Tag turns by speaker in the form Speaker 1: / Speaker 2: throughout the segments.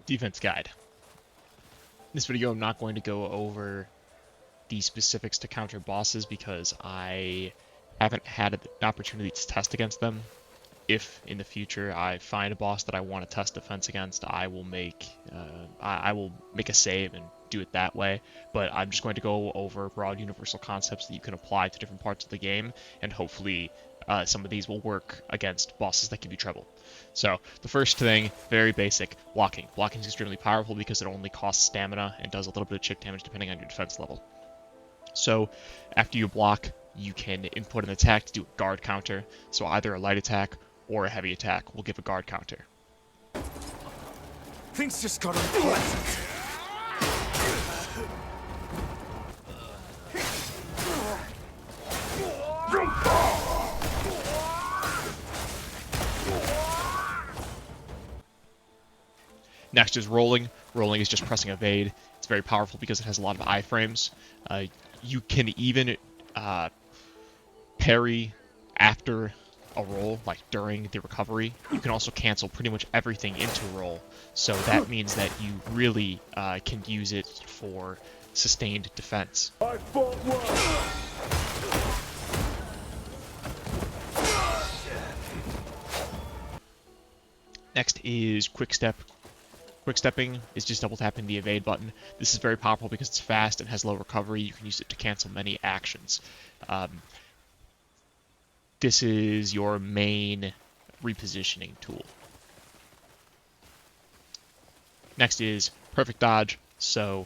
Speaker 1: Defense guide. In this video, I'm not going to go over the specifics to counter bosses because I haven't had an opportunity to test against them. If in the future I find a boss that I want to test defense against, I will make a save and do it that way. But I'm just going to go over broad universal concepts that you can apply to different parts of the game, and hopefully some of these will work against bosses that give you trouble. So the first thing, very basic, blocking. Blocking is extremely powerful because it only costs stamina and does a little bit of chick damage depending on your defense level. So after you block, you can input an attack to do a guard counter. So either a light attack or a heavy attack will give a guard counter.
Speaker 2: Things just got unpleasant.
Speaker 1: Next is rolling. Rolling is just pressing evade. It's very powerful because it has a lot of iframes. You can even parry after a roll, like during the recovery. You can also cancel pretty much everything into a roll, so that means that you really can use it for sustained defense.
Speaker 2: I fought well.
Speaker 1: Next is quick step. Quick stepping is just double tapping the evade button. This is very powerful because it's fast and has low recovery. You can use it to cancel many actions. This is your main repositioning tool. Next is perfect dodge. So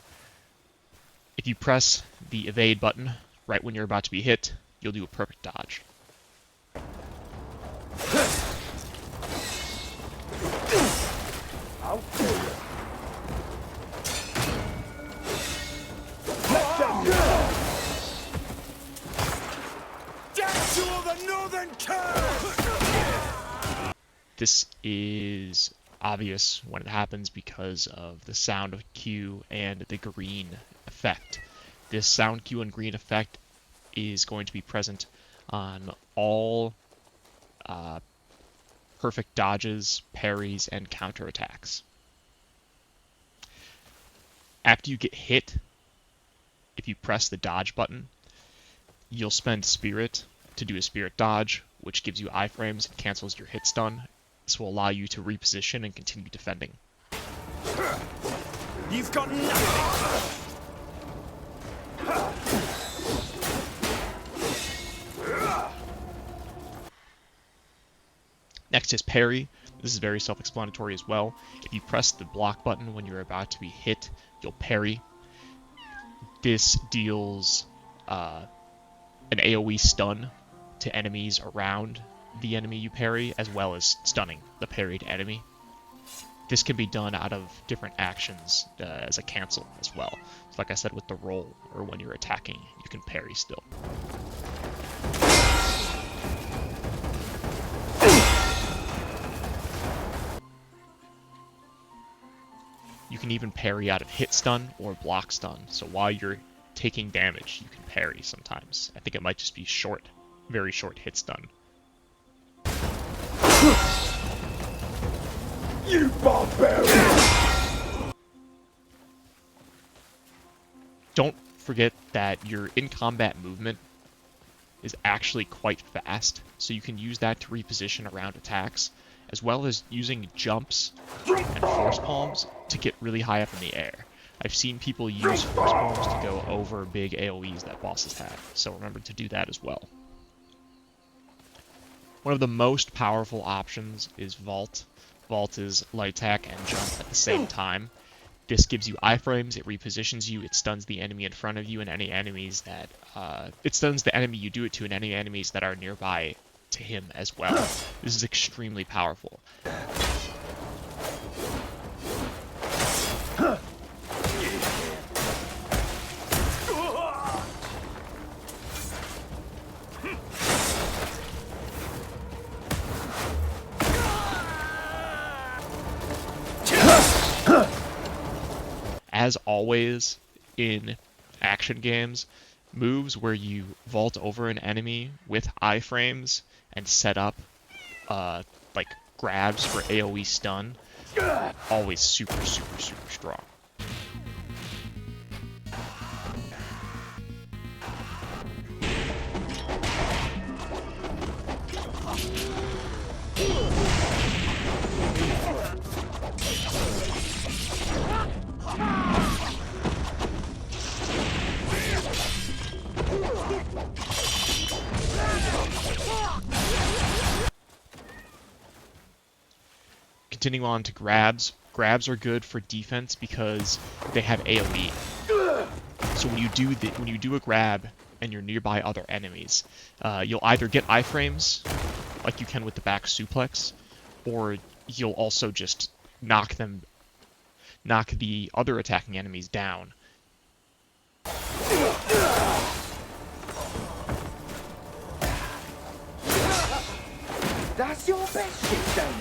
Speaker 1: if you press the evade button right when you're about to be hit, you'll do a perfect dodge. This is obvious when it happens because of the sound cue and the green effect. This sound cue and green effect is going to be present on all perfect dodges, parries, and counterattacks. After you get hit, if you press the dodge button, you'll spend spirit to do a spirit dodge, which gives you iframes and cancels your hit stun. This will allow you to reposition and continue defending.
Speaker 2: You've got nothing.
Speaker 1: Next is parry. This is very self-explanatory as well. If you press the block button when you're about to be hit, you'll parry. This deals an AoE stun to enemies around the enemy you parry, as well as stunning the parried enemy. This can be done out of different actions as a cancel as well. So like I said, with the roll or when you're attacking, you can parry still. You can even parry out of hit stun or block stun. So while you're taking damage, you can parry sometimes. I think it might just be short, very short hit stun.
Speaker 2: You barbarian!
Speaker 1: Don't forget that your in-combat movement is actually quite fast, so you can use that to reposition around attacks, as well as using jumps and force palms to get really high up in the air. I've seen people use force palms to go over big AoEs that bosses have, so remember to do that as well. One of the most powerful options is Vault. Vault is light attack and jump at the same time. This gives you iframes, it repositions you, it stuns the enemy in front of you and any enemies that... it stuns the enemy you do it to and any enemies that are nearby to him as well. This is extremely powerful. As always in action games, moves where you vault over an enemy with iframes and set up like grabs for AoE stun always super, super, super strong. Continuing on to grabs. Grabs are good for defense because they have AoE. So when you do a grab and you're nearby other enemies, you'll either get iframes, like you can with the back suplex, or you'll also just knock the other attacking enemies down.
Speaker 2: That's your best shit, then.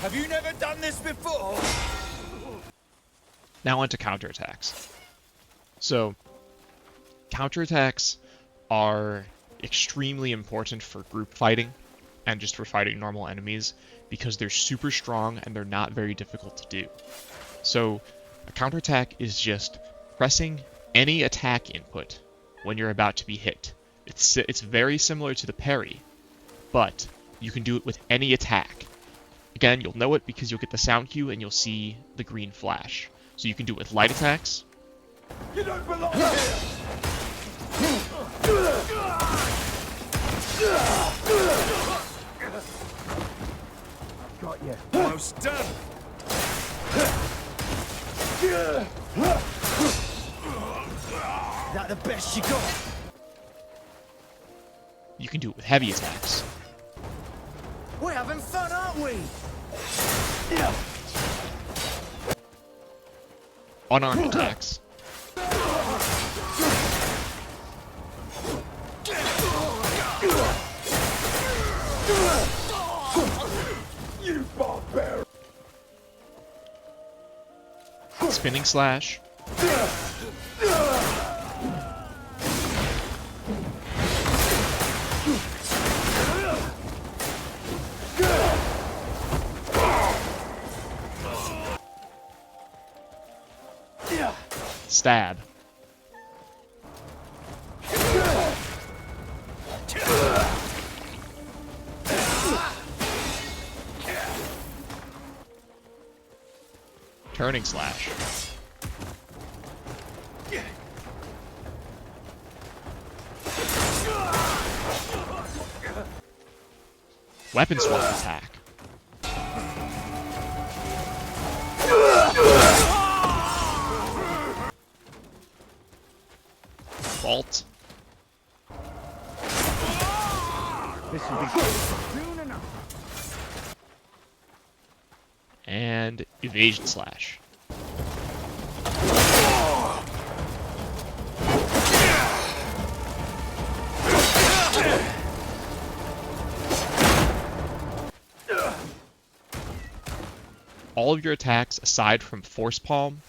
Speaker 2: Have you never done this before?
Speaker 1: Now on to counterattacks. So, counterattacks are extremely important for group fighting and just for fighting normal enemies because they're super strong and they're not very difficult to do. So, a counterattack is just pressing any attack input when you're about to be hit. It's very similar to the parry, but you can do it with any attack. Again, you'll know it because you'll get the sound cue and you'll see the green flash. So you can do it with light attacks.
Speaker 2: You don't belong here! Got you. Almost done. That the best you got?
Speaker 1: You can do it with heavy attacks.
Speaker 2: We're having fun, aren't we?
Speaker 1: Unarmed attacks.
Speaker 2: You barbarian!
Speaker 1: Spinning slash. Stab. Turning slash. Weapon swap attack. Vault.
Speaker 2: This will be soon enough.
Speaker 1: And evasion slash. All of your attacks, aside from Force Palm,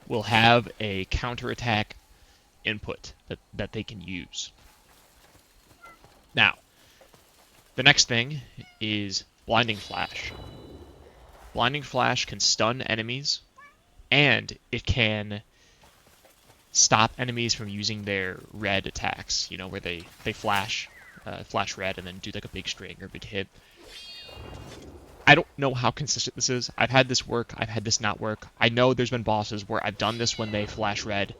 Speaker 1: will have a counterattack input that they can use. Now, the next thing is Blinding Flash. Blinding Flash can stun enemies, and it can stop enemies from using their red attacks, you know, where they flash red and then do like a big string or a big hit. I don't know how consistent this is. I've had this work, I've had this not work. I know there's been bosses where I've done this when they flash red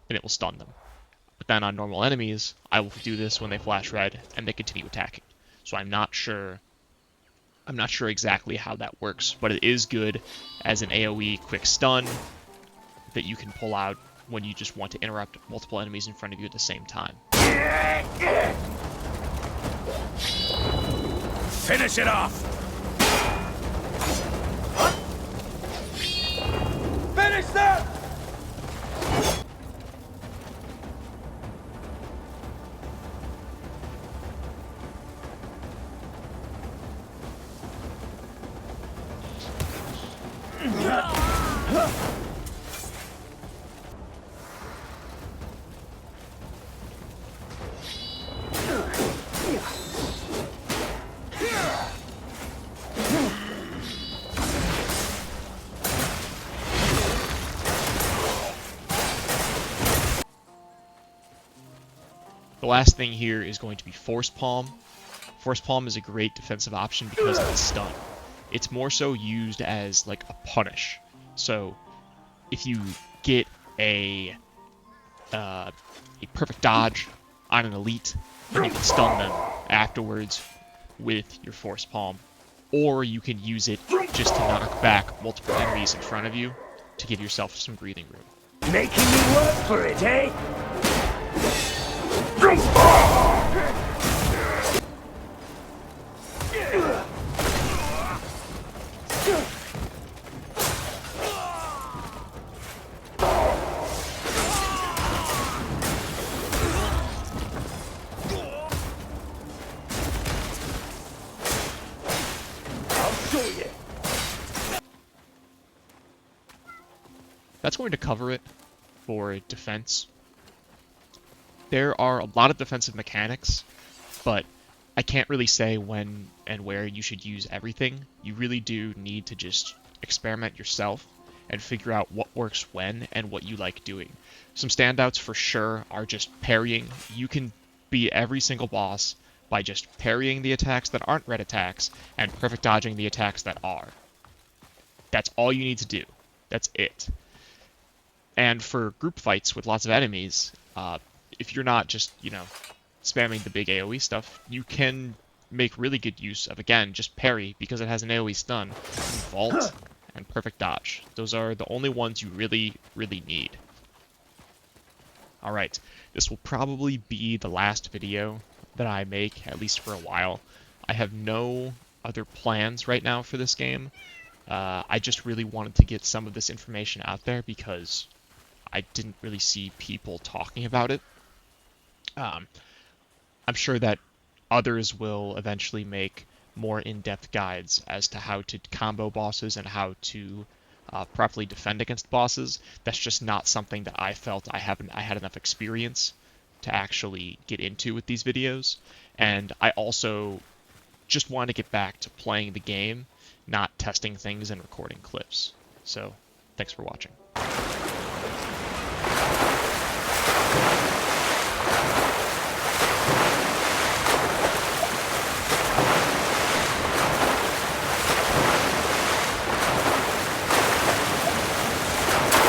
Speaker 1: and it will stun them. But then on normal enemies, I will do this when they flash red and they continue attacking. So I'm not sure exactly how that works, but it is good as an AoE quick stun that you can pull out when you just want to interrupt multiple enemies in front of you at the same time.
Speaker 2: Finish it off! Finish that!
Speaker 1: The last thing here is going to be Force Palm. Force Palm is a great defensive option because of its stun. It's more so used as like a punish. So if you get a perfect dodge on an elite, then you can stun them afterwards with your Force Palm. Or you can use it just to knock back multiple enemies in front of you to give yourself some breathing room.
Speaker 2: Making me work for it, eh?
Speaker 1: That's going to cover it for defense. There are a lot of defensive mechanics, but I can't really say when and where you should use everything. You really do need to just experiment yourself and figure out what works when and what you like doing. Some standouts for sure are just parrying. You can beat every single boss by just parrying the attacks that aren't red attacks and perfect dodging the attacks that are. That's all you need to do. That's it. And for group fights with lots of enemies, if you're not just, spamming the big AoE stuff, you can make really good use of, again, just parry because it has an AoE stun, vault, and perfect dodge. Those are the only ones you really, really need. Alright, this will probably be the last video that I make, at least for a while. I have no other plans right now for this game. I just really wanted to get some of this information out there because I didn't really see people talking about it. I'm sure that others will eventually make more in-depth guides as to how to combo bosses and how to properly defend against bosses. That's just not something that I felt I had enough experience to actually get into with these videos. And I also just want to get back to playing the game, not testing things and recording clips. So, thanks for watching.